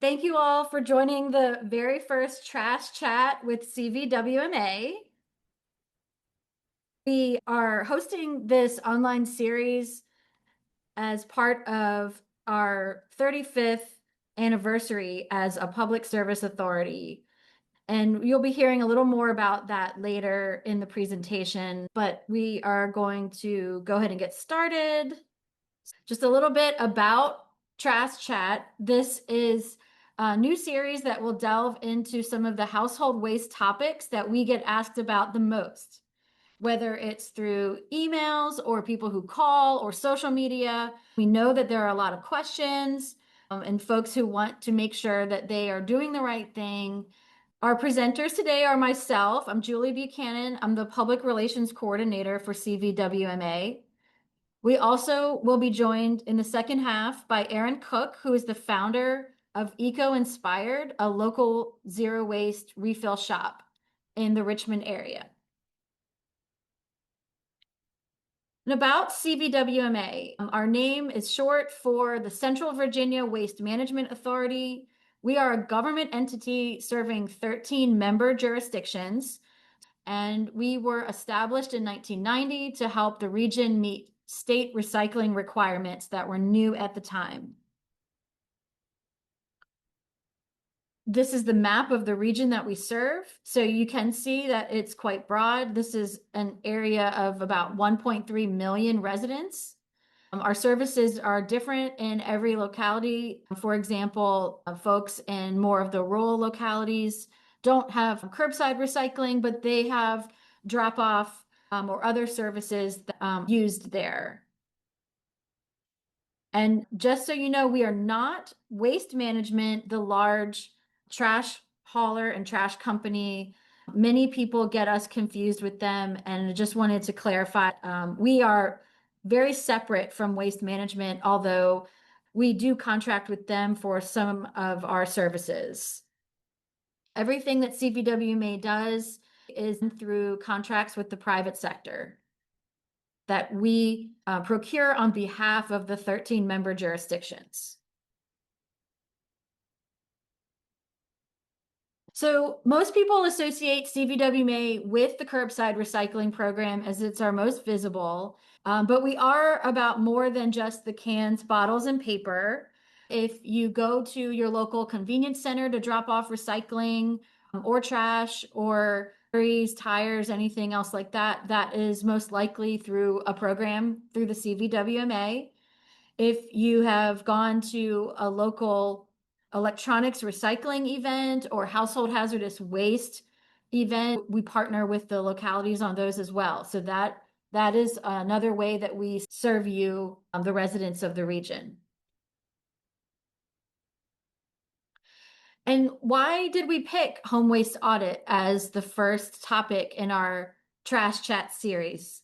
Thank you all for joining the very first Trash Chat with CVWMA. We are hosting this online series as part of our 35th anniversary as a public service authority. And you'll be hearing a little more about that later in the presentation, but we are going to go ahead and get started. Just a little bit about Trash Chat. This is a new series that will delve into some of the household waste topics that we get asked about the most, whether it's through emails or people who call or social media. We know that there are a lot of questions and folks who want to make sure that they are doing the right thing. Our presenters today are myself. I'm Julie Buchanan. I'm the Public Relations Coordinator for CVWMA. We also will be joined in the second half by Aaron Cook, who is the founder of Eco Inspired, a local zero waste refill shop in the Richmond area. And about CVWMA, our name is short for the Central Virginia Waste Management Authority. We are a government entity serving 13 member jurisdictions, and we were established in 1990 to help the region meet state recycling requirements that were new at the time. This is the map of the region that we serve. So you can see that it's quite broad. This is an area of about 1.3 million residents. Our services are different in every locality. For example, folks in more of the rural localities don't have curbside recycling, but they have drop-off or other services used there. And just so you know, we are not Waste Management, the large trash hauler and trash company. Many people get us confused with them, and I just wanted to clarify. We are very separate from Waste Management, although we do contract with them for some of our services. Everything that CVWMA does is through contracts with the private sector that we procure on behalf of the 13 member jurisdictions. So most people associate CVWMA with the curbside recycling program as it's our most visible, but we are about more than just the cans, bottles, and paper. If you go to your local convenience center to drop off recycling or trash or batteries, tires, anything else like that, that is most likely through a program through the CVWMA. If you have gone to a local electronics recycling event or household hazardous waste event, we partner with the localities on those as well. So that is another way that we serve you, the residents of the region. And why did we pick home waste audit as the first topic in our Trash Chat series?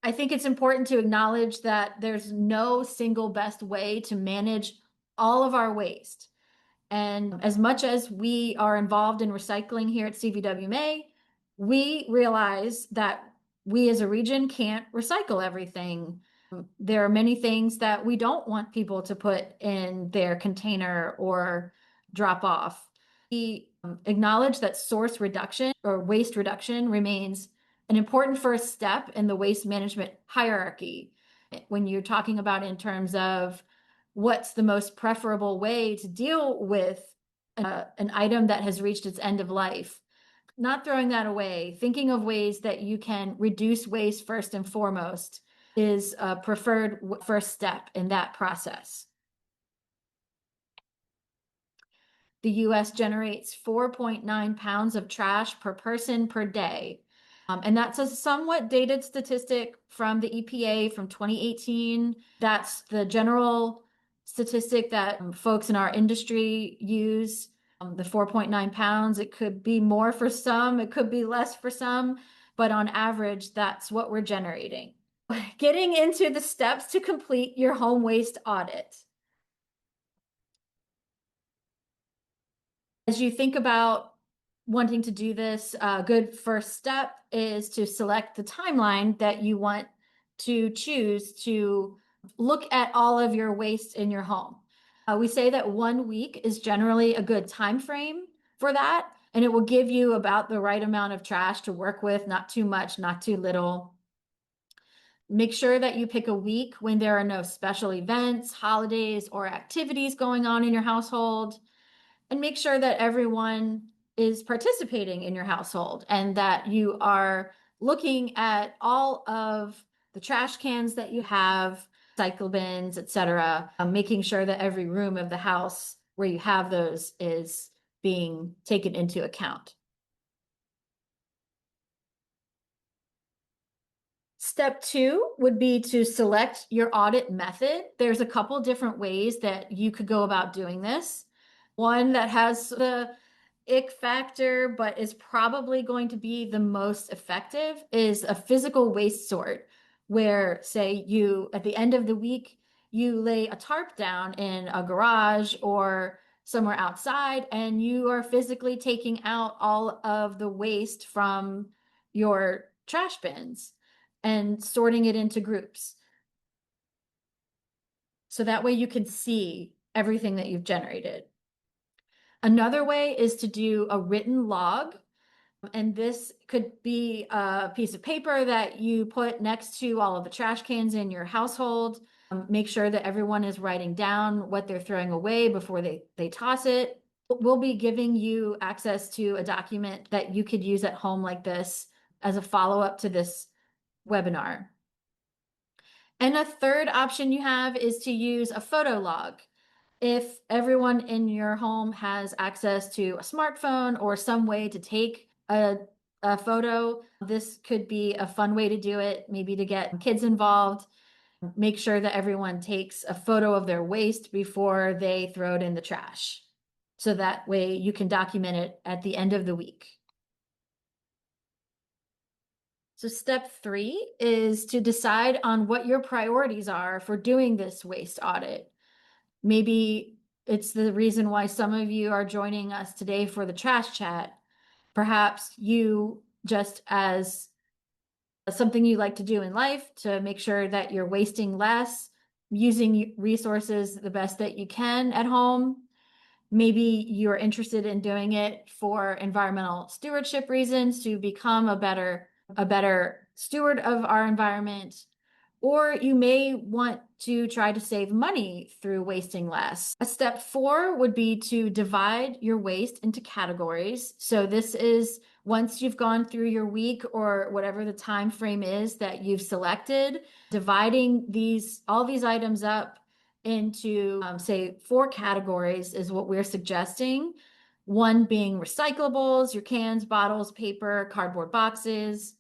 I think it's important to acknowledge that there's no single best way to manage all of our waste. And as much as we are involved in recycling here at CVWMA, we realize that we as a region can't recycle everything. There are many things that we don't want people to put in their container or drop off. We acknowledge that source reduction or waste reduction remains an important first step in the waste management hierarchy. When you're talking about in terms of what's the most preferable way to deal with an item that has reached its end of life, not throwing that away, thinking of ways that you can reduce waste first and foremost is a preferred first step in that process. The US generates 4.9 pounds of trash per person per day. And that's a somewhat dated statistic from the EPA from 2018. That's the general statistic that folks in our industry use. The 4.9 pounds, it could be more for some, it could be less for some, but on average, that's what we're generating. Getting into the steps to complete your home waste audit. As you think about wanting to do this, a good first step is to select the timeline that you want to choose to look at all of your waste in your home. We say that 1 week is generally a good time frame for that, and it will give you about the right amount of trash to work with, not too much, not too little. Make sure that you pick a week when there are no special events, holidays, or activities going on in your household, and make sure that everyone is participating in your household and that you are looking at all of the trash cans that you have, cycle bins, etc., making sure that every room of the house where you have those is being taken into account. Step two would be to select your audit method. There's a couple different ways that you could go about doing this. One that has the ick factor, but is probably going to be the most effective is a physical waste sort, where, say, you at the end of the week, you lay a tarp down in a garage or somewhere outside, and you are physically taking out all of the waste from your trash bins and sorting it into groups. So that way you can see everything that you've generated. Another way is to do a written log. And this could be a piece of paper that you put next to all of the trash cans in your household. Make sure that everyone is writing down what they're throwing away before they toss it. We'll be giving you access to a document that you could use at home like this as a follow-up to this webinar. And a third option you have is to use a photo log. If everyone in your home has access to a smartphone or some way to take a photo, this could be a fun way to do it, maybe to get kids involved. Make sure that everyone takes a photo of their waste before they throw it in the trash. So that way you can document it at the end of the week. So step three is to decide on what your priorities are for doing this waste audit. Maybe it's the reason why some of you are joining us today for the trash chat. Perhaps you, just as something you like to do in life to make sure that you're wasting less, using resources the best that you can at home. Maybe you're interested in doing it for environmental stewardship reasons to become a better steward of our environment. Or you may want to try to save money through wasting less. A step four would be to divide your waste into categories. So this is once you've gone through your week or whatever the time frame is that you've selected, dividing all these items up into say 4 categories is what we're suggesting. One being recyclables, your cans, bottles, paper, cardboard boxes.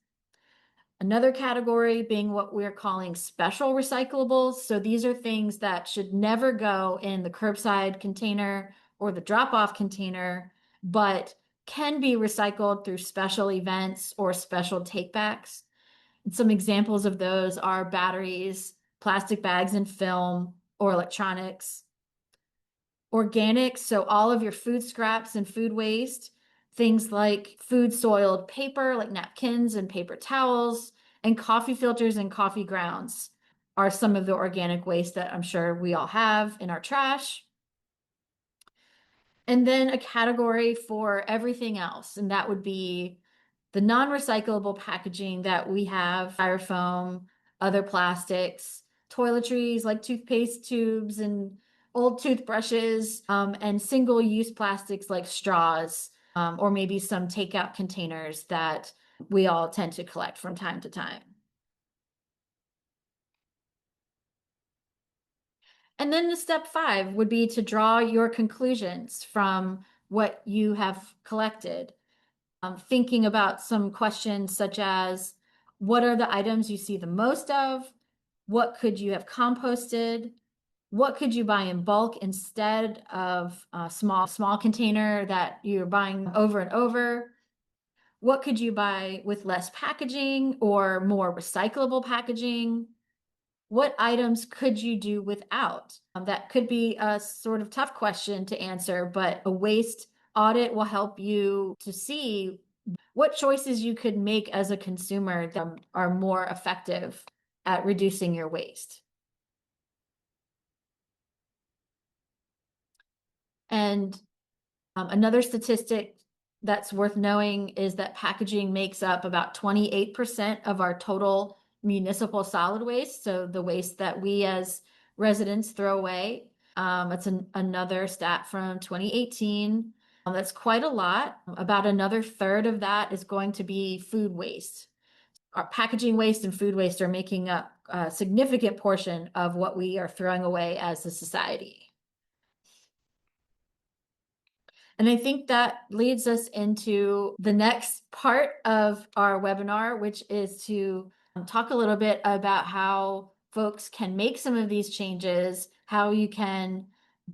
Another category being what we're calling special recyclables. So these are things that should never go in the curbside container or the drop-off container, but can be recycled through special events or special takebacks. And some examples of those are batteries, plastic bags and film, or electronics. Organic, so all of your food scraps and food waste, things like food soiled paper, like napkins and paper towels, and coffee filters and coffee grounds are some of the organic waste that I'm sure we all have in our trash. And then a category for everything else, and that would be the non-recyclable packaging that we have, styrofoam, other plastics, toiletries like toothpaste tubes and old toothbrushes, and single-use plastics like straws, or maybe some takeout containers that we all tend to collect from time to time. And then the step 5 would be to draw your conclusions from what you have collected. Thinking about some questions such as, what are the items you see the most of? What could you have composted? What could you buy in bulk instead of a small container that you're buying over and over? What could you buy with less packaging or more recyclable packaging? What items could you do without? That could be a sort of tough question to answer, but a waste audit will help you to see what choices you could make as a consumer that are more effective at reducing your waste. And another statistic that's worth knowing is that packaging makes up about 28% of our total municipal solid waste. So the waste that we as residents throw away. It's another stat from 2018. That's quite a lot. About another third of that is going to be food waste. Our packaging waste and food waste are making up a significant portion of what we are throwing away as a society. And I think that leads us into the next part of our webinar, which is to talk a little bit about how folks can make some of these changes, how you can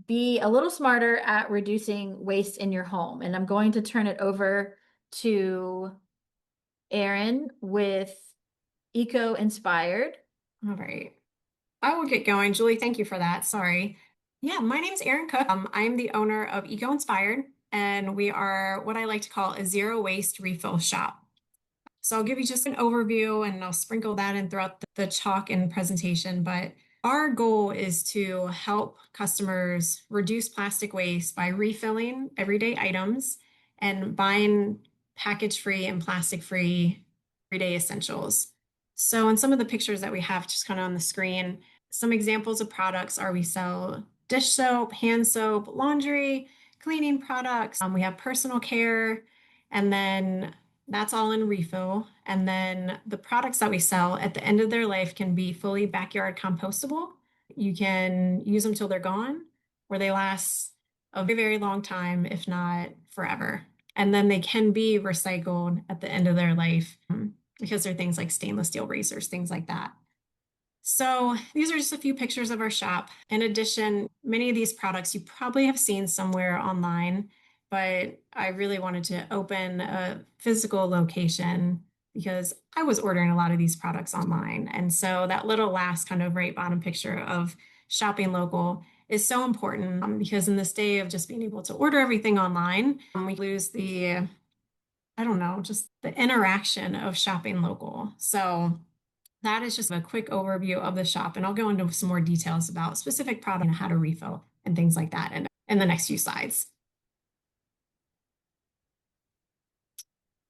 be a little smarter at reducing waste in your home. And I'm going to turn it over to Erin with Eco Inspired. All right. I will get going. Julie, thank you for that. Sorry. Yeah, my name's Erin Cook. I'm the owner of Eco Inspired, and we are what I like to call a zero waste refill shop. So I'll give you just an overview and I'll sprinkle that in throughout the talk and presentation. But our goal is to help customers reduce plastic waste by refilling everyday items and buying package-free and plastic-free everyday essentials. So in some of the pictures that we have just kind of on the screen, some examples of products are we sell dish soap, hand soap, laundry, cleaning products. We have personal care, and then that's all in refill. And then the products that we sell at the end of their life can be fully backyard compostable. You can use them till they're gone, or they last a very, very long time, if not forever. And then they can be recycled at the end of their life because they're things like stainless steel razors, things like that. So these are just a few pictures of our shop. In addition, many of these products you probably have seen somewhere online, but I really wanted to open a physical location because I was ordering a lot of these products online. And so that little last kind of right bottom picture of shopping local is so important because in this day of just being able to order everything online, we lose I don't know, just the interaction of shopping local. So that is just a quick overview of the shop, and I'll go into some more details about specific product and how to refill and things like that in the next few slides.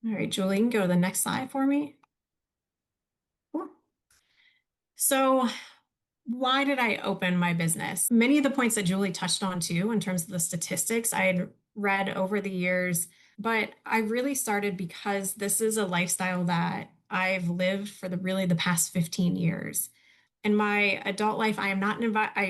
All right, Julie, you can go to the next slide for me. Cool. So why did I open my business? Many of the points that Julie touched on too, in terms of the statistics I had read over the years, but I really started because this is a lifestyle that I've lived for really the past 15 years. In my adult life, I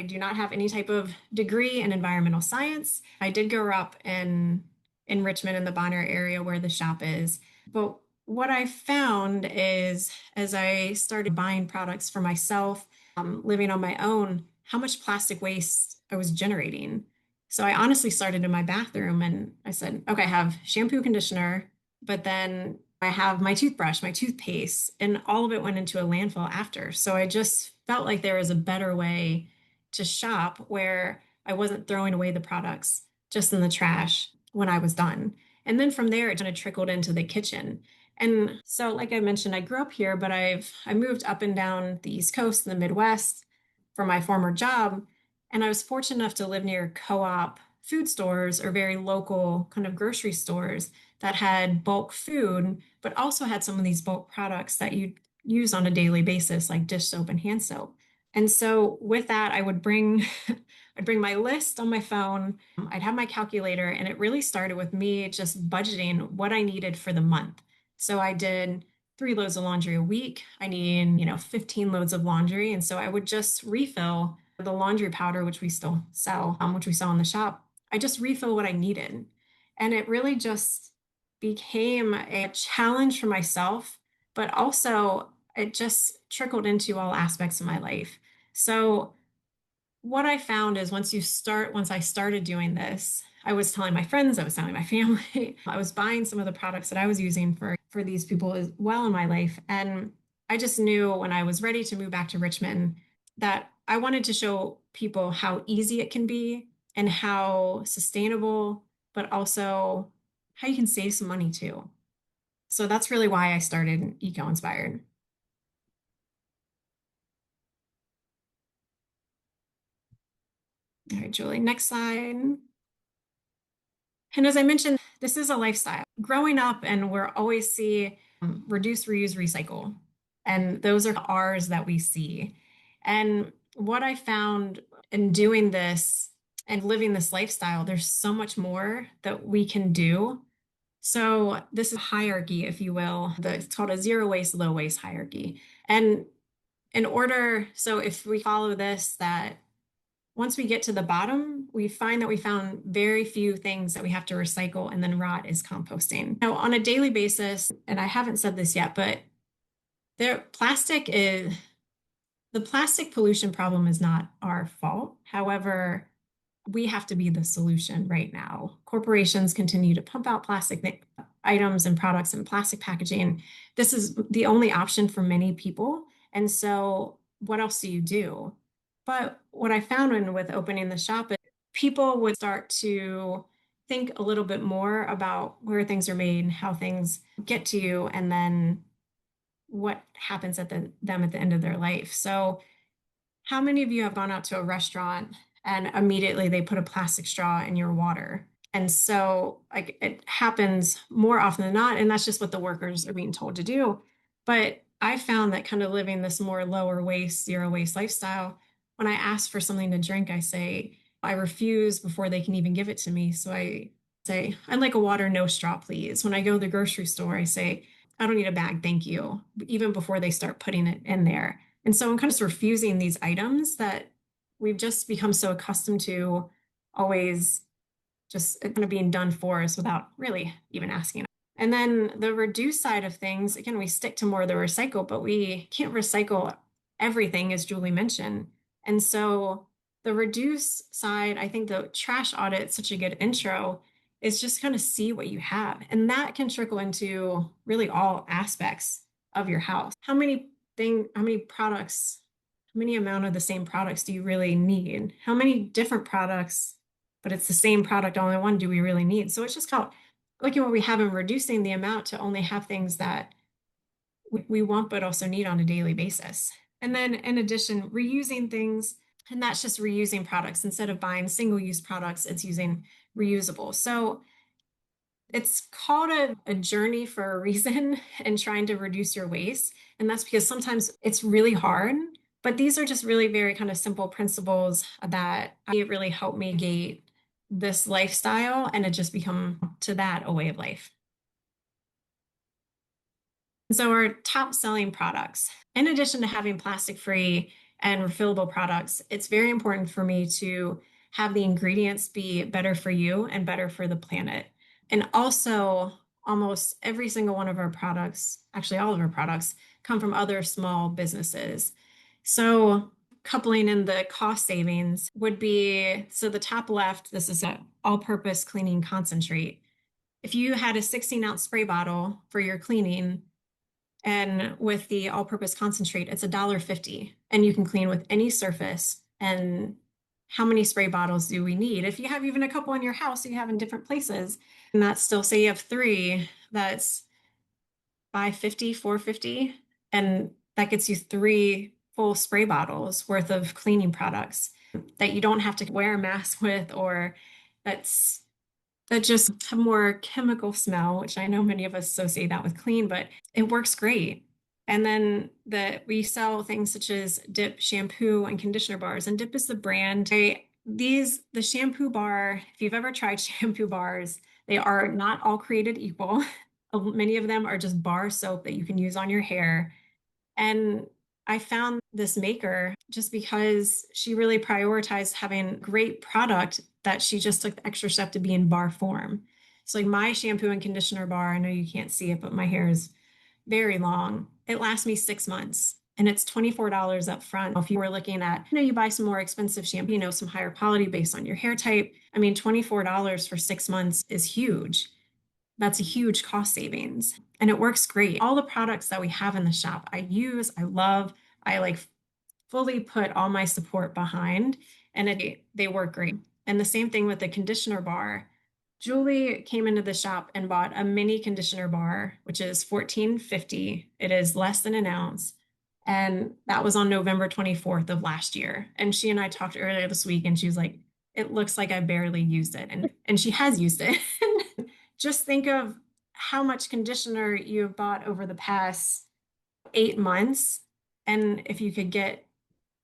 do not have any type of degree in environmental science. I did grow up in Richmond in the Bonner area where the shop is. But what I found is as I started buying products for myself, living on my own, how much plastic waste I was generating. So I honestly started in my bathroom and I said, okay, I have shampoo, conditioner, but then I have my toothbrush, my toothpaste, and all of it went into a landfill after. So I just felt like there was a better way to shop where I wasn't throwing away the products just in the trash when I was done. And then from there, it kind of trickled into the kitchen. And so, like I mentioned, I grew up here, but I moved up and down the East Coast and the Midwest for my former job. And I was fortunate enough to live near co-op food stores or very local kind of grocery stores that had bulk food, but also had some of these bulk products that you use on a daily basis, like dish soap and hand soap. And so with that, I'd bring my list on my phone. I'd have my calculator, and it really started with me just budgeting what I needed for the month. So I did 3 loads of laundry a week. I need, 15 loads of laundry. And so I would just refill the laundry powder, which we still sell, which we sell in the shop. I just refill what I needed. And it really just became a challenge for myself, but also it just trickled into all aspects of my life. So what I found is once I started doing this, I was telling my friends, I was telling my family, I was buying some of the products that I was using for these people as well in my life. And I just knew when I was ready to move back to Richmond that I wanted to show people how easy it can be and how sustainable, but also how you can save some money too. So that's really why I started Eco Inspired. All right, Julie, next slide. And as I mentioned, this is a lifestyle. Growing up, and we're always see reduce, reuse, recycle. And those are R's that we see. And what I found in doing this and living this lifestyle, there's so much more that we can do. So this is a hierarchy, if you will. It's called a zero waste, low waste hierarchy. And in order, so if we follow this, that once we get to the bottom, we find that we found very few things that we have to recycle, and then rot is composting. Now, on a daily basis, and I haven't said this yet, but plastic is the plastic pollution problem is not our fault. However, we have to be the solution right now. Corporations continue to pump out plastic items and products and plastic packaging. This is the only option for many people. And so, what else do you do? But what I found with opening the shop is people would start to think a little bit more about where things are made, how things get to you, and then what happens at them at the end of their life. So, how many of you have gone out to a restaurant and immediately they put a plastic straw in your water? And so, like, it happens more often than not, and that's just what the workers are being told to do. But I found that kind of living this more lower waste, zero waste lifestyle, when I ask for something to drink, I say, I refuse before they can even give it to me. So I say, I'd like a water, no straw, please. When I go to the grocery store, I say, I don't need a bag, thank you, even before they start putting it in there. And so I'm kind of refusing these items that we've just become so accustomed to always just kind of being done for us without really even asking. And then the reduce side of things, again, we stick to more of the recycle, but we can't recycle everything, as Julie mentioned. And so the reduce side, I think the trash audit is such a good intro, is just kind of see what you have. And that can trickle into really all aspects of your house. How many products, how many amount of the same products do you really need? How many different products, but it's the same product, only one, do we really need? So it's just called looking at what we have and reducing the amount to only have things that we want but also need on a daily basis. And then in addition, reusing things, and that's just reusing products. Instead of buying single-use products, it's using reusable. So it's called a journey for a reason and trying to reduce your waste. And that's because sometimes it's really hard, but these are just really very kind of simple principles that really help me gate this lifestyle and it just become to that a way of life. So our top selling products, in addition to having plastic free and refillable products, it's very important for me to have the ingredients be better for you and better for the planet. And also, almost every single one of our products, actually all of our products, come from other small businesses. So coupling in the cost savings would be, so the top left, this is an all-purpose cleaning concentrate. If you had a 16-ounce spray bottle for your cleaning, and with the all-purpose concentrate, it's $1.50, and you can clean with any surface. And how many spray bottles do we need? If you have even a couple in your house, you have in different places, and that's still, say you have three, that's 550, 450, and that gets you three full spray bottles worth of cleaning products that you don't have to wear a mask with, or that just have more chemical smell, which I know many of us associate that with clean, but it works great. And then we sell things such as Dip shampoo and conditioner bars, and Dip is the brand. The shampoo bar, if you've ever tried shampoo bars, they are not all created equal. Many of them are just bar soap that you can use on your hair. And I found this maker just because she really prioritized having great product that she just took the extra step to be in bar form. So like my shampoo and conditioner bar, I know you can't see it, but my hair is very long. It lasts me 6 months and it's $24 up front. If you were looking at, you buy some more expensive shampoo, some higher quality based on your hair type. I mean, $24 for 6 months is huge. That's a huge cost savings and it works great. All the products that we have in the shop, I use, I love, I like fully put all my support behind and they work great. And the same thing with the conditioner bar. Julie came into the shop and bought a mini conditioner bar, which is $14.50. It is less than an ounce. And that was on November 24th of last year. And she and I talked earlier this week and she was like, it looks like I barely used it. And she has used it. Just think of how much conditioner you have bought over the past 8 months. And if you could get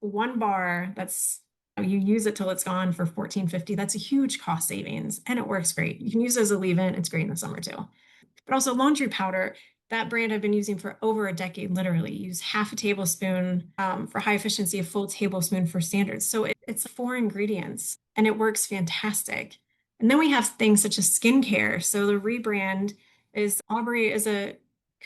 one bar that's you use it till it's gone for 14.50, that's a huge cost savings and it works great. You can use it as a leave-in. It's great in the summer too. But also laundry powder, that brand I've been using for over a decade, literally use half a tablespoon for high efficiency, a full tablespoon for standards. So it's 4 ingredients and it works fantastic. And then we have things such as skincare. So the rebrand is Aubrey is a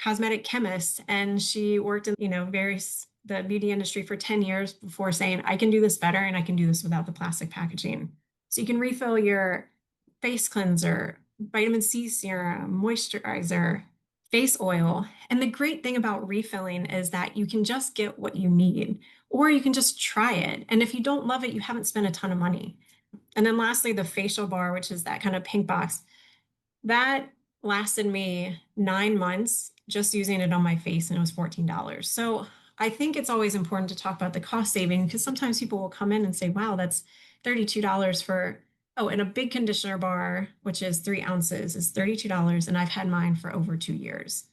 cosmetic chemist and she worked in, various the beauty industry for 10 years before saying, I can do this better and I can do this without the plastic packaging. So you can refill your face cleanser, vitamin C serum, moisturizer, face oil. And the great thing about refilling is that you can just get what you need, or you can just try it. And if you don't love it, you haven't spent a ton of money. And then lastly, the facial bar, which is that kind of pink box, that lasted me 9 months just using it on my face, and it was $14. So I think it's always important to talk about the cost saving because sometimes people will come in and say, wow, that's $32 for, oh, and a big conditioner bar, which is 3 ounces, is $32. And I've had mine for over 2 years.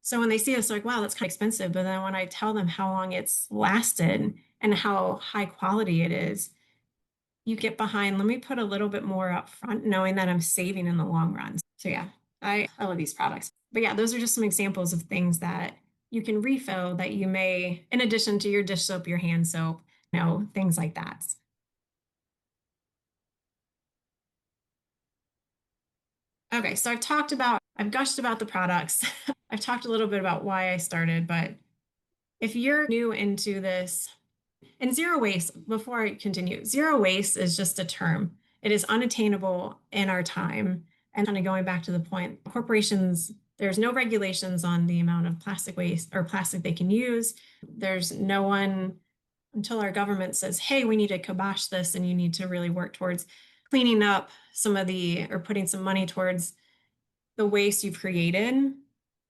So when they see this, they're like, wow, that's kind of expensive. But then when I tell them how long it's lasted and how high quality it is, you get behind, let me put a little bit more up front, knowing that I'm saving in the long run. So yeah, I love these products. But yeah, those are just some examples of things that you can refill that you may, in addition to your dish soap, your hand soap, things like that. Okay, so I've gushed about the products. I've talked a little bit about why I started, but if you're new into this, and zero waste, before I continue, zero waste is just a term. It is unattainable in our time. And kind of going back to the point, corporations, there's no regulations on the amount of plastic waste or plastic they can use. There's no one until our government says, hey, we need to kibosh this and you need to really work towards cleaning up some of or putting some money towards the waste you've created.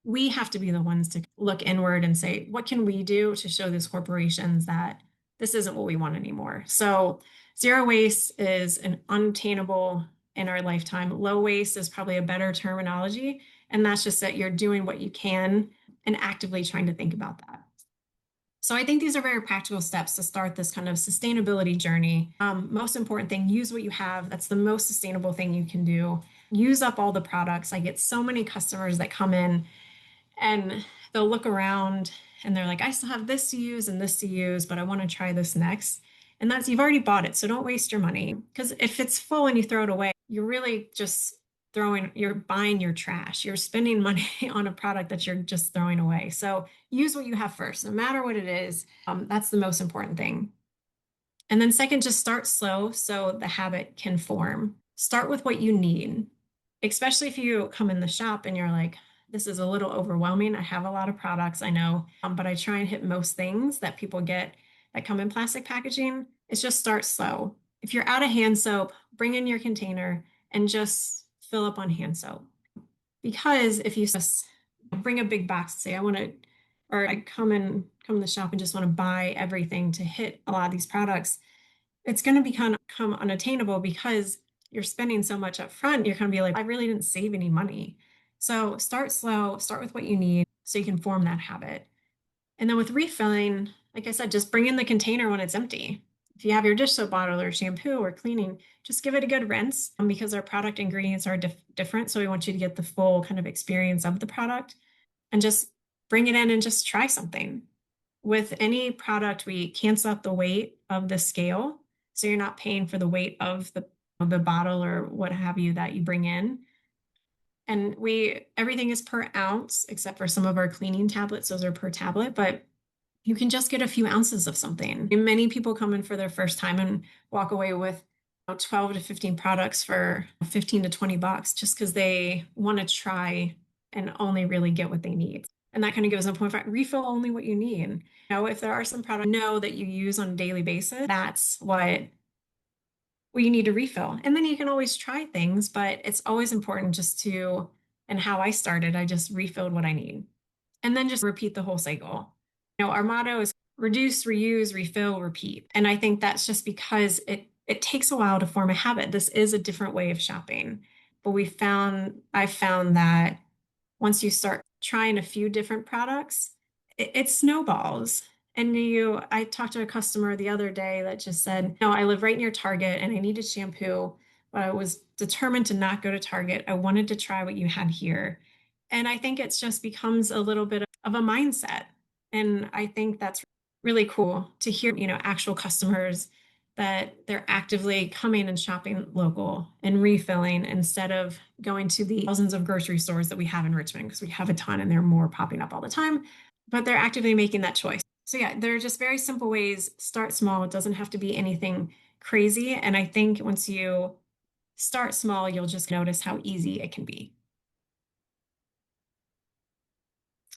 We have to be the ones to look inward and say, what can we do to show these corporations that this isn't what we want anymore? So zero waste is an unattainable in our lifetime. Low waste is probably a better terminology. And that's just that you're doing what you can and actively trying to think about that. So I think these are very practical steps to start this kind of sustainability journey. Most important thing, use what you have. That's the most sustainable thing you can do. Use up all the products. I get so many customers that come in and they'll look around and they're like, I still have this to use and this to use, but I want to try this next. And that's, you've already bought it. So don't waste your money. Because if it's full and you throw it away, you're really just you're buying your trash. You're spending money on a product that you're just throwing away. So use what you have first, no matter what it is. That's the most important thing. And then second, just start slow so the habit can form. Start with what you need, especially if you come in the shop and you're like, this is a little overwhelming. I have a lot of products, I know, but I try and hit most things that people get that come in plastic packaging. It's just start slow. If you're out of hand soap, bring in your container and just fill up on hand soap. Because if you just bring a big box, say I want to, or I come in the shop and just want to buy everything to hit a lot of these products, it's going to become unattainable because you're spending so much up front. You're going to be like, I really didn't save any money. So start slow, start with what you need so you can form that habit. And then with refilling, like I said, just bring in the container when it's empty. If you have your dish soap bottle or shampoo or cleaning, just give it a good rinse because our product ingredients are different. So we want you to get the full kind of experience of the product and just bring it in and just try something. With any product, we cancel out the weight of the scale. So you're not paying for the weight of the bottle or what have you that you bring in. And everything is per ounce, except for some of our cleaning tablets. Those are per tablet, but you can just get a few ounces of something. And many people come in for their first time and walk away with 12 to 15 products for 15 to 20 bucks just because they want to try and only really get what they need. And that kind of gives them a point of refill only what you need. If there are some products that you use on a daily basis, that's what you need to refill. And then you can always try things, but it's always important and how I started, I just refilled what I need. And then just repeat the whole cycle. Our motto is reduce, reuse, refill, repeat. And I think that's just because it takes a while to form a habit. This is a different way of shopping. But I found that once you start trying a few different products, it snowballs. And I talked to a customer the other day that just said, no, I live right near Target and I needed shampoo, but I was determined to not go to Target. I wanted to try what you had here. And I think it just becomes a little bit of a mindset. And I think that's really cool to hear, actual customers that they're actively coming and shopping local and refilling instead of going to the thousands of grocery stores that we have in Richmond, because we have a ton and there are more popping up all the time, but they're actively making that choice. So yeah, there are just very simple ways. Start small. It doesn't have to be anything crazy. And I think once you start small, you'll just notice how easy it can be.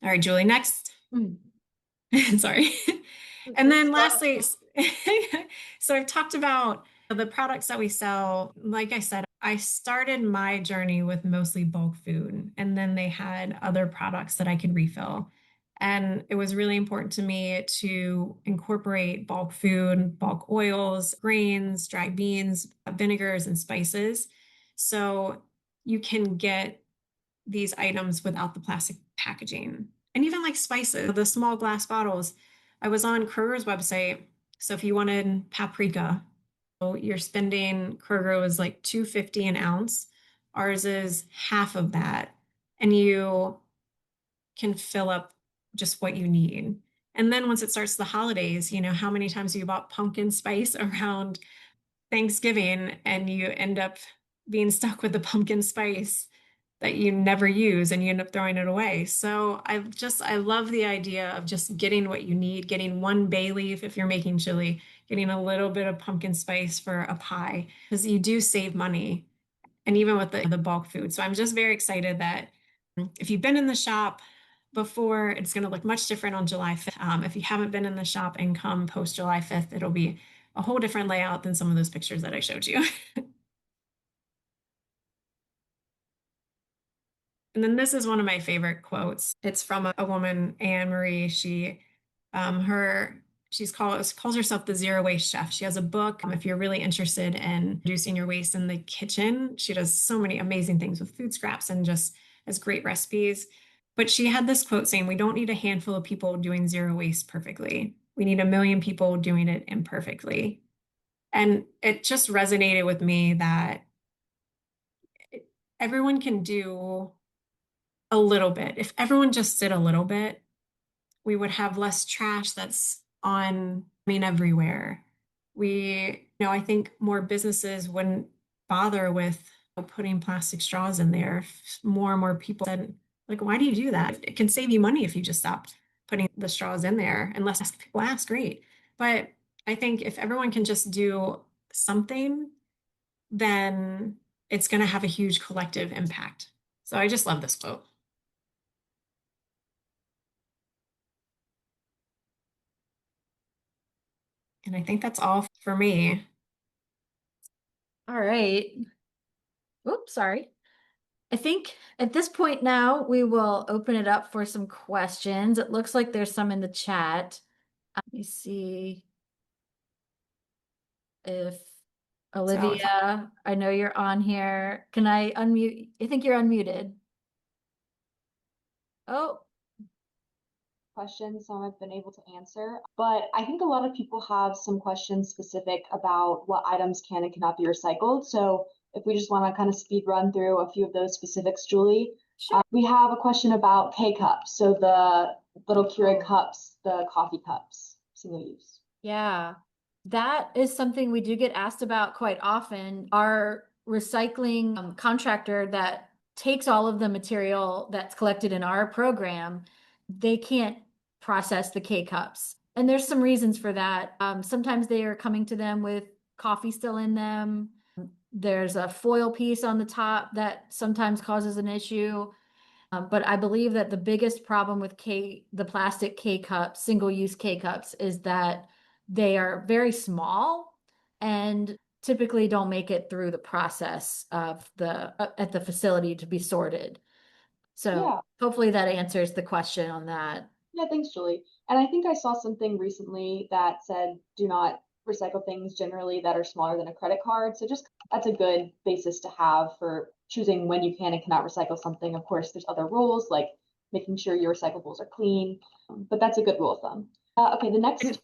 All right, Julie, next. Mm. Sorry. And Let's then go. lastly, so I've talked about the products that we sell. Like I said, I started my journey with mostly bulk food, and then they had other products that I could refill. And it was really important to me to incorporate bulk food, bulk oils, grains, dried beans, vinegars, and spices. So you can get these items without the plastic packaging. And even like spices, the small glass bottles. I was on Kroger's website. So if you wanted paprika, so you're spending, Kroger was like 250 an ounce. Ours is half of that. And you can fill up just what you need. And then once it starts the holidays, how many times have you bought pumpkin spice around Thanksgiving and you end up being stuck with the pumpkin spice that you never use and you end up throwing it away. So I love the idea of just getting what you need, getting one bay leaf if you're making chili, getting a little bit of pumpkin spice for a pie, because you do save money. And even with the bulk food. So I'm just very excited that if you've been in the shop before, it's going to look much different on July 5th. If you haven't been in the shop and come post July 5th, it'll be a whole different layout than some of those pictures that I showed you. And then this is one of my favorite quotes. It's from a woman, Anne Marie. She's calls herself the zero waste chef. She has a book. If you're really interested in reducing your waste in the kitchen, she does so many amazing things with food scraps and just has great recipes. But she had this quote saying, "We don't need a handful of people doing zero waste perfectly. We need a million people doing it imperfectly." And it just resonated with me that everyone can do a little bit. If everyone just did a little bit, we would have less trash that's on, I mean, everywhere. I think more businesses wouldn't bother with putting plastic straws in there. If more and more people said, like, why do you do that? It can save you money if you just stopped putting the straws in there, unless people ask, great. But I think if everyone can just do something, then it's going to have a huge collective impact. So I just love this quote. And I think that's all for me. All right. Oops, sorry. I think at this point now we will open it up for some questions. It looks like there's some in the chat. Let me see if So if Olivia, I know you're on here. Can I unmute? I think you're unmuted. Oh, Questions some I've been able to answer, but I think a lot of people have some questions specific about what items can and cannot be recycled. So if we just want to kind of speed run through a few of those specifics, Julie, sure. we have a question about K-cups. So the little Keurig cups, the coffee cups, single use. Yeah, that is something we do get asked about quite often. Our recycling contractor that takes all of the material that's collected in our program, they can't process the K cups. And there's some reasons for that. Sometimes they are coming to them with coffee still in them. There's a foil piece on the top that sometimes causes an issue. But I believe that the biggest problem with the plastic K cups, single-use K cups, is that they are very small and typically don't make it through the process of at the facility to be sorted. So Yeah. hopefully that answers the question on that. Yeah, thanks, Julie. And I think I saw something recently that said do not recycle things generally that are smaller than a credit card. So just that's a good basis to have for choosing when you can and cannot recycle something. Of course, there's other rules like making sure your recyclables are clean, but that's a good rule of thumb. Okay, the next And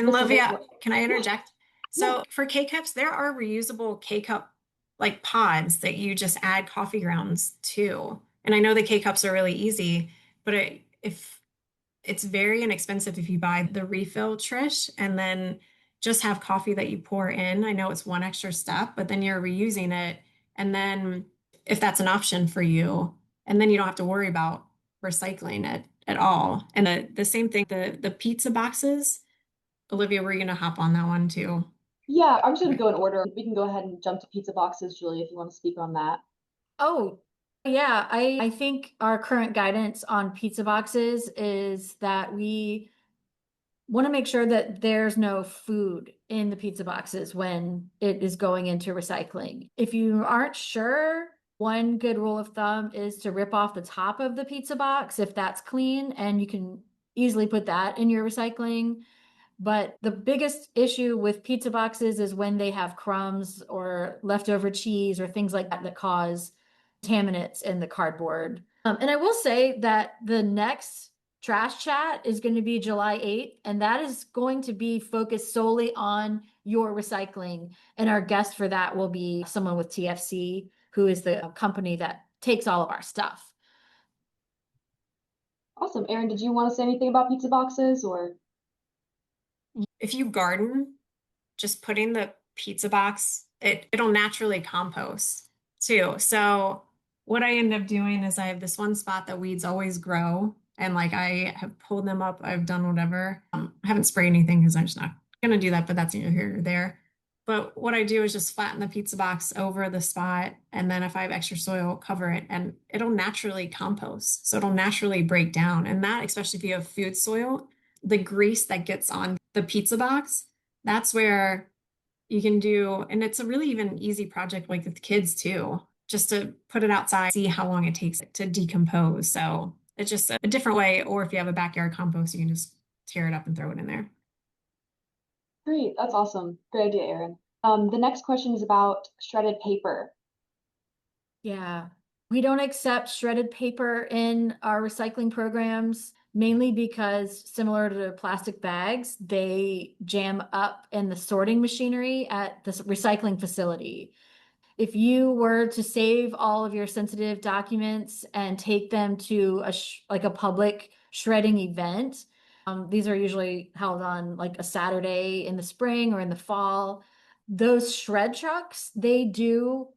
specific. Livia, can I interject? Yeah. So for K-cups, there are reusable K-cup like pods that you just add coffee grounds to. And I know the K-cups are really easy, but if it's very inexpensive if you buy the refill Trish and then just have coffee that you pour in. I know it's one extra step, but then you're reusing it. And then if that's an option for you, and then you don't have to worry about recycling it at all. And the same thing, the pizza boxes. Olivia, we're gonna hop on that one too. Yeah, I'm just gonna go in order. We can go ahead and jump to pizza boxes, Julie, if you want to speak on that. Oh, yeah. I think our current guidance on pizza boxes is that we want to make sure that there's no food in the pizza boxes when it is going into recycling. If you aren't sure, one good rule of thumb is to rip off the top of the pizza box if that's clean, and you can easily put that in your recycling. But the biggest issue with pizza boxes is when they have crumbs or leftover cheese or things like that that cause contaminants in the cardboard. And I will say that the next trash chat is going to be July 8th, and that is going to be focused solely on your recycling. And our guest for that will be someone with TFC, who is the company that takes all of our stuff. Awesome. Erin, did you want to say anything about pizza boxes or? If you garden, just putting the pizza box, it'll naturally compost too. So what I end up doing is I have this one spot that weeds always grow, and like I have pulled them up, I've done whatever. I haven't sprayed anything because I'm just not gonna do that, but that's neither here nor there. But what I do is just flatten the pizza box over the spot, and then if I have extra soil, cover it, and it'll naturally compost. So it'll naturally break down. And that, especially if you have food soil, the grease that gets on the pizza box, that's where you can do, and it's a really even easy project like with kids too, just to put it outside, see how long it takes it to decompose. So it's just a different way. Or if you have a backyard compost, you can just tear it up and throw it in there. Great, that's awesome. Great idea, Erin. The next question is about shredded paper. Yeah. We don't accept shredded paper in our recycling programs, mainly because similar to plastic bags, they jam up in the sorting machinery at the recycling facility. If you were to save all of your sensitive documents and take them to like a public shredding event, these are usually held on like a Saturday in the spring or in the fall. Those shred trucks, they do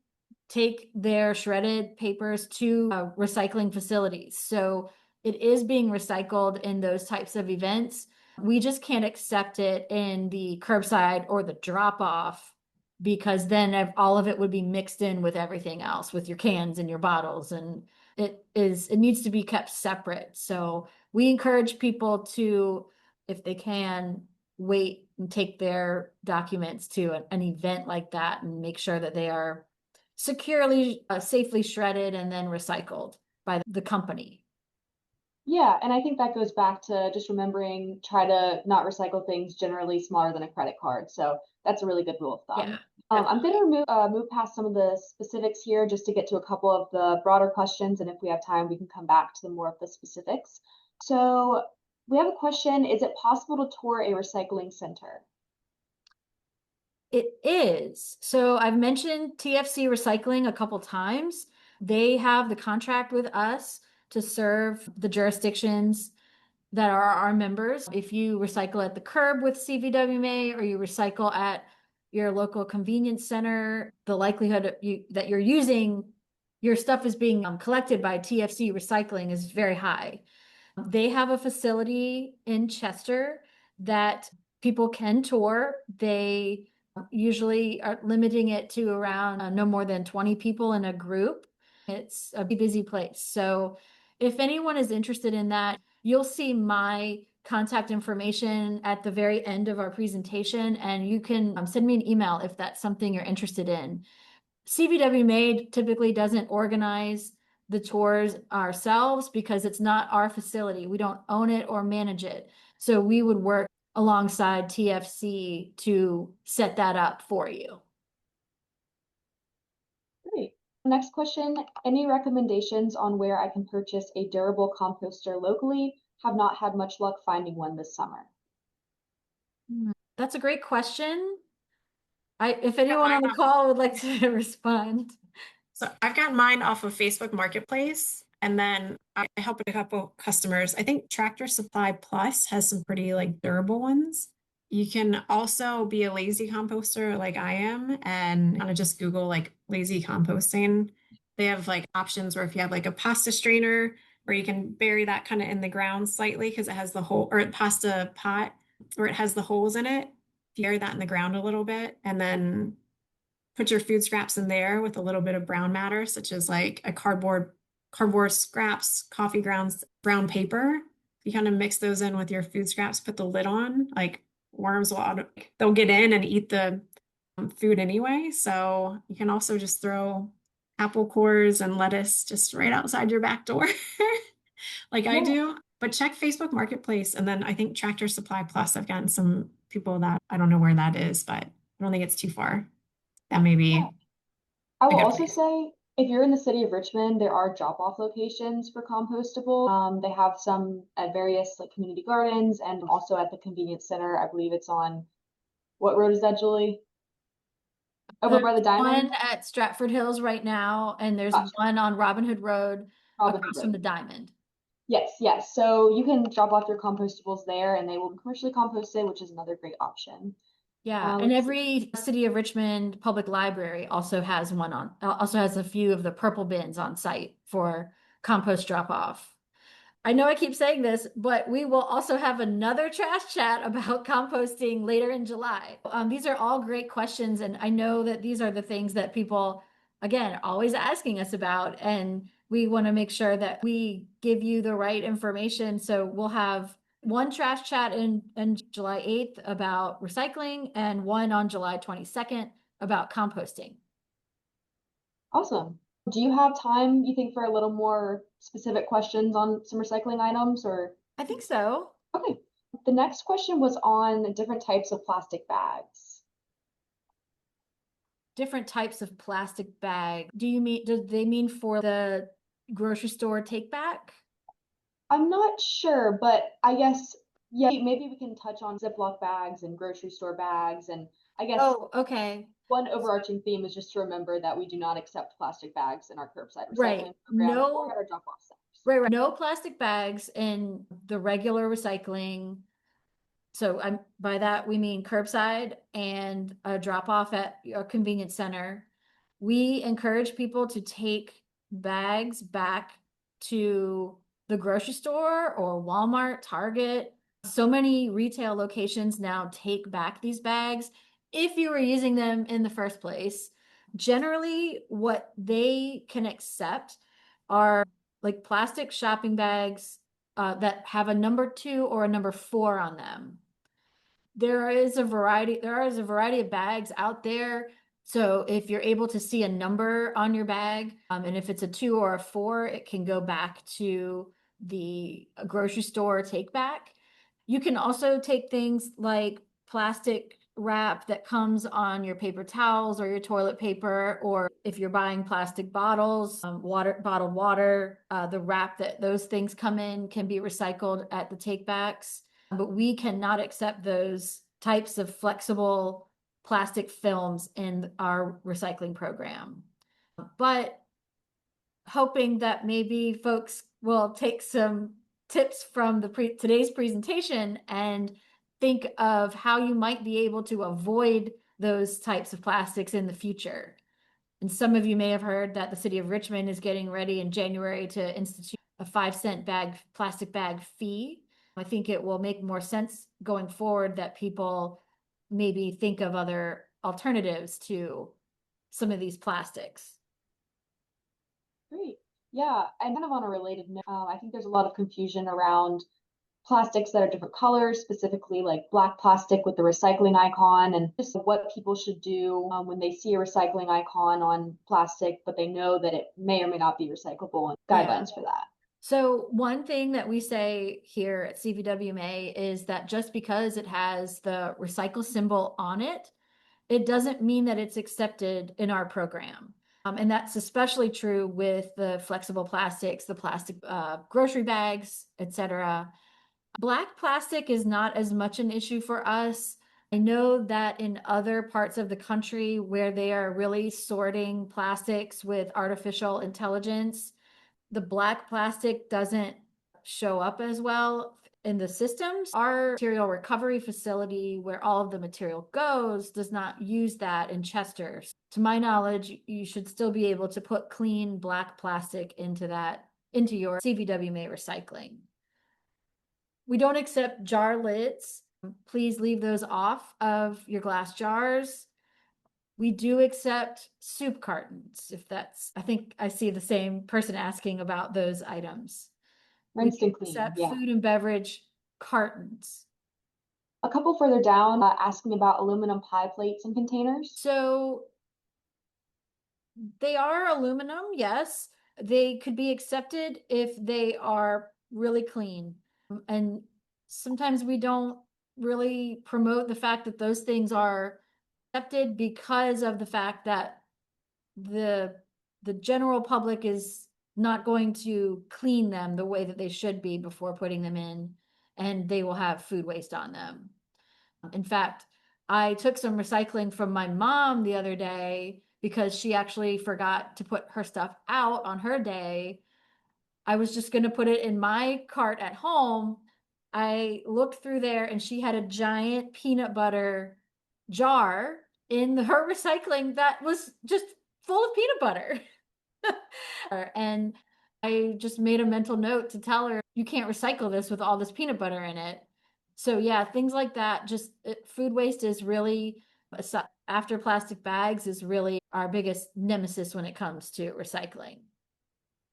take their shredded papers to recycling facilities. So it is being recycled in those types of events. We just can't accept it in the curbside or the drop off, because then all of it would be mixed in with everything else, with your cans and your bottles, and it needs to be kept separate. So we encourage people to, if they can, wait and take their documents to an event like that and make sure that they are securely, safely shredded and then recycled by the company. Yeah, and I think that goes back to just remembering try to not recycle things generally smaller than a credit card. So that's a really good rule of Yeah. thumb. I'm going to move past some of the specifics here just to get to a couple of the broader questions, and if we have time, we can come back to the more of the specifics. So we have a question: is it possible to tour a recycling center? It is. So I've mentioned TFC Recycling a couple times. They have the contract with us to serve the jurisdictions that are our members. If you recycle at the curb with CVWMA or you recycle at your local convenience center, the likelihood that you're using your stuff is being collected by TFC Recycling is very high. They have a facility in Chester that people can tour. They usually are limiting it to around no more than 20 people in a group. It's a busy place. So if anyone is interested in that, you'll see my contact information at the very end of our presentation, and you can send me an email if that's something you're interested in. CVWMA typically doesn't organize the tours ourselves because it's not our facility. We don't own it or manage it. So we would work alongside TFC to set that up for you. Great. Next question, any recommendations on where I can purchase a durable composter locally? Have not had much luck finding one this summer. That's a great question. If anyone on the call would like to respond. So I've got mine off of Facebook Marketplace, and then I help a couple customers. I think Tractor Supply Plus has some pretty like durable ones. You can also be a lazy composter like I am and kind of just Google like lazy composting. They have like options where if you have like a pasta strainer where you can bury that kind of in the ground slightly because it has the hole, or a pasta pot where it has the holes in it. If you bury that in the ground a little bit and then put your food scraps in there with a little bit of brown matter, such as like a cardboard scraps, coffee grounds, brown paper. You kind of mix those in with your food scraps, put the lid on, like worms they'll get in and eat the food anyway. So you can also just throw apple cores and lettuce just right outside your back door, like I do. But check Facebook Marketplace, and then I think Tractor Supply Plus. I've gotten some people that I don't know where that is, but I don't think it's too far. That may be I a will good also place. say, if you're in the city of Richmond, there are drop-off locations for compostable. They have some at various like community gardens and also at the convenience center. I believe it's on, what road is that, Julie? Over There's by the one Diamond? at Stratford Hills right now, and there's Gotcha. one on Robin Hood Road Robin Hood across from Road. the Diamond. Yes, yes. So you can drop off your compostables there and they will be commercially composted, which is another great option. Yeah, and Let's see. every City of Richmond public library also has one on, also has a few of the purple bins on site for compost drop off. I know I keep saying this, but we will also have another trash chat about composting later in July. These are all great questions, and I know that these are the things that people, again, always asking us about, and we want to make sure that we give you the right information. So we'll have one trash chat in July 8th about recycling and one on July 22nd about composting. Awesome. Do you have time, you think, for a little more specific questions on some recycling items or? I think so. Okay. The next question was on different types of plastic bags. Different types of plastic bag. Do they mean for the grocery store take back? I'm not sure, but I guess, yeah, maybe we can touch on Ziploc bags and grocery store bags. And I guess Oh, okay. one overarching theme is just to remember that we do not accept plastic bags in our curbside Right. recycling program or at No, our drop-off centers. right. No plastic bags in the regular recycling. So I'm by that we mean curbside and a drop off at a convenience center. We encourage people to take bags back to the grocery store or Walmart, Target. So many retail locations now take back these bags if you were using them in the first place. Generally, what they can accept are like plastic shopping bags that have a number 2 or a number 4 on them. There is a variety of bags out there. So if you're able to see a number on your bag, and if it's a 2 or a 4, it can go back to the grocery store take back. You can also take things like plastic wrap that comes on your paper towels or your toilet paper, or if you're buying plastic bottles, bottled water, the wrap that those things come in can be recycled at the take backs. But we cannot accept those types of flexible plastic films in our recycling program. But hoping that maybe folks will take some tips from today's presentation and think of how you might be able to avoid those types of plastics in the future. And some of you may have heard that the city of Richmond is getting ready in January to institute a 5-cent plastic bag fee. I think it will make more sense going forward that people maybe think of other alternatives to some of these plastics. Great. Yeah, and kind of on a related note, I think there's a lot of confusion around plastics that are different colors, specifically like black plastic with the recycling icon, and just what people should do when they see a recycling icon on plastic, but they know that it may or may not be recyclable and Yeah. guidelines for that. So one thing that we say here at CVWMA is that just because it has the recycle symbol on it, it doesn't mean that it's accepted in our program. And that's especially true with the flexible plastics, the plastic grocery bags, etc. Black plastic is not as much an issue for us. I know that in other parts of the country where they are really sorting plastics with artificial intelligence, the black plastic doesn't show up as well in the systems. Our material recovery facility, where all of the material goes, does not use that in Chester. To my knowledge, you should still be able to put clean black plastic into your CVWMA recycling. We don't accept jar lids. Please leave those off of your glass jars. We do accept soup cartons, if that's, I think I see the same person asking about those items. We Rinsed and clean, accept yeah. food and beverage cartons. A couple further down, asking about aluminum pie plates and containers. So they are aluminum, yes. They could be accepted if they are really clean. And sometimes we don't really promote the fact that those things are accepted because of the fact that the the general public is not going to clean them the way that they should be before putting them in, and they will have food waste on them. In fact, I took some recycling from my mom the other day because she actually forgot to put her stuff out on her day. I was just going to put it in my cart at home. I looked through there and she had a giant peanut butter jar in her recycling that was just full of peanut butter. And I just made a mental note to tell her, you can't recycle this with all this peanut butter in it. So, yeah, things like that. Just food waste is really, after plastic bags, is really our biggest nemesis when it comes to recycling.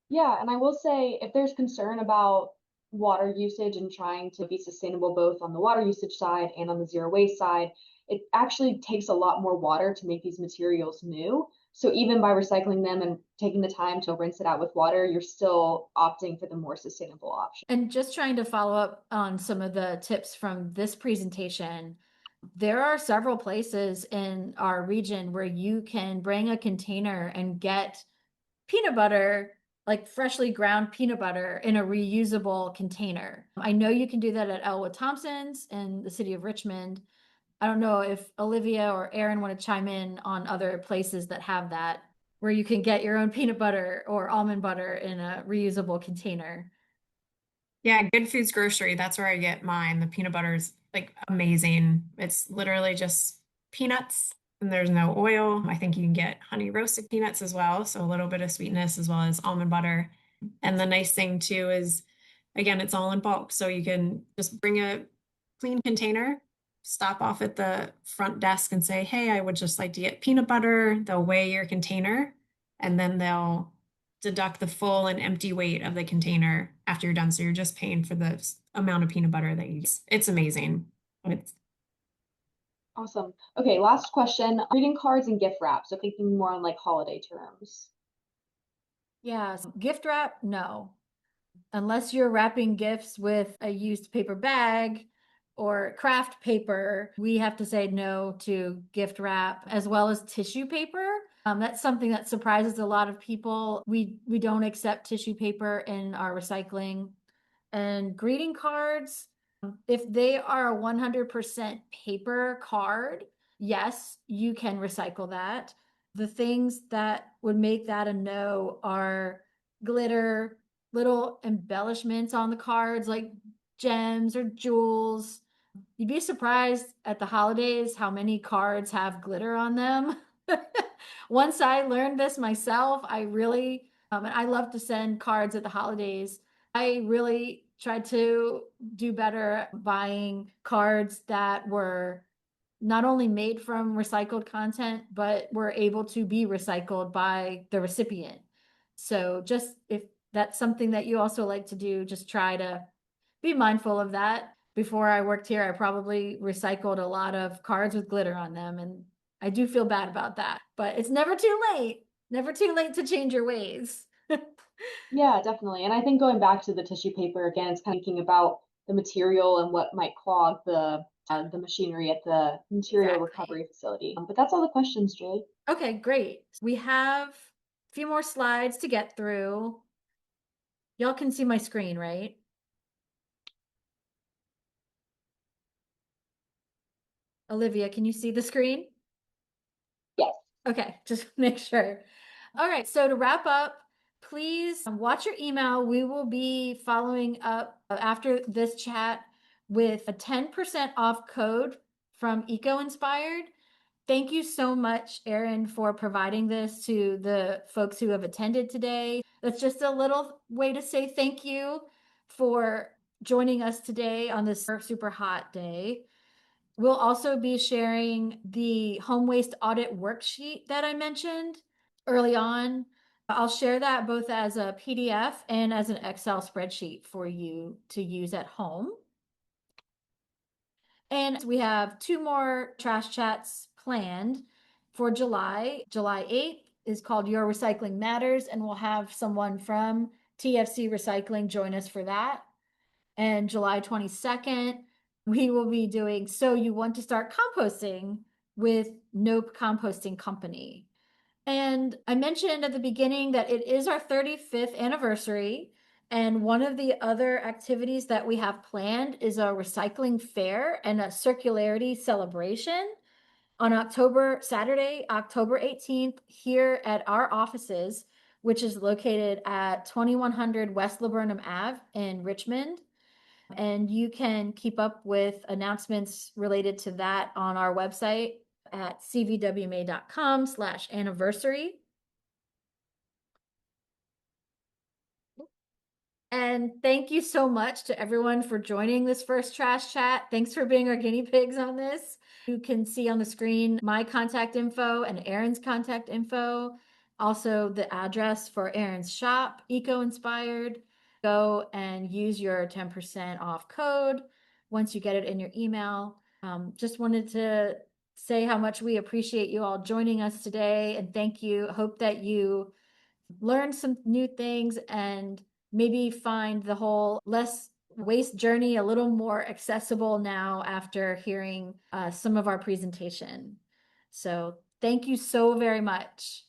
Yeah, and I will say if there's concern about water usage and trying to be sustainable both on the water usage side and on the zero waste side, it actually takes a lot more water to make these materials new. So even by recycling them and taking the time to rinse it out with water, you're still opting for the more sustainable option. And just trying to follow up on some of the tips from this presentation, there are several places in our region where you can bring a container and get peanut butter, like freshly ground peanut butter in a reusable container. I know you can do that at Elwood Thompson's in the city of Richmond. I don't know if Olivia or Aaron want to chime in on other places that have that, where you can get your own peanut butter or almond butter in a reusable container. Yeah, Good Foods Grocery, that's where I get mine. The peanut butter is like amazing. It's literally just peanuts and there's no oil. I think you can get honey roasted peanuts as well, so a little bit of sweetness as well as almond butter. And the nice thing too is, again, it's all in bulk, so you can just bring a clean container, stop off at the front desk and say, "Hey, I would just like to get peanut butter." They'll weigh your container and then they'll deduct the full and empty weight of the container after you're done. So you're just paying for the amount of peanut butter that you use. It's amazing. It's Awesome. Okay, last question. Greeting cards and gift wrap. So thinking more on like holiday terms. Yeah, gift wrap, no. Unless you're wrapping gifts with a used paper bag or craft paper, we have to say no to gift wrap as well as tissue paper. That's something that surprises a lot of people. We don't accept tissue paper in our recycling. And greeting cards, if they are a 100% paper card, yes, you can recycle that. The things that would make that a no are glitter, little embellishments on the cards like gems or jewels. You'd be surprised at the holidays how many cards have glitter on them. Once I learned this myself, I really, and I love to send cards at the holidays. I really tried to do better buying cards that were not only made from recycled content, but were able to be recycled by the recipient. So just if that's something that you also like to do, just try to be mindful of that. Before I worked here, I probably recycled a lot of cards with glitter on them, and I do feel bad about that. But it's never too late. Never too late to change your ways. Yeah, definitely. And I think going back to the tissue paper again, it's kind of thinking about the material and what might clog the machinery at the material Exactly. recovery facility. But that's all the questions, Julie. Okay, great. We have a few more slides to get through. Y'all can see my screen, right? Olivia, can you see the screen? Yes. Okay, just make sure. All right, so to wrap up, please watch your email. We will be following up after this chat with a 10% off code from Eco Inspired. Thank you so much, Erin, for providing this to the folks who have attended today. That's just a little way to say thank you for joining us today on this super hot day. We'll also be sharing the home waste audit worksheet that I mentioned early on. I'll share that both as a PDF and as an Excel spreadsheet for you to use at home. And we have 2 more trash chats planned for July. July 8th is called Your Recycling Matters, and we'll have someone from TFC Recycling join us for that. And July 22nd, we will be doing So You Want to Start Composting with Nope Composting Company. And I mentioned at the beginning that it is our 35th anniversary. And one of the other activities that we have planned is a recycling fair and a circularity celebration on Saturday, October 18th, here at our offices, which is located at 2100 West Laburnum Ave in Richmond. And you can keep up with announcements related to that on our website at cvwma.com/anniversary. And thank you so much to everyone for joining this first trash chat. Thanks for being our guinea pigs on this. You can see on the screen my contact info and Erin's contact info. Also the address for Erin's shop, Eco Inspired. Go and use your 10% off code once you get it in your email. Just wanted to say how much we appreciate you all joining us today, and thank you. Hope that you learn some new things and maybe find the whole less waste journey a little more accessible now after hearing some of our presentation. So thank you so very much.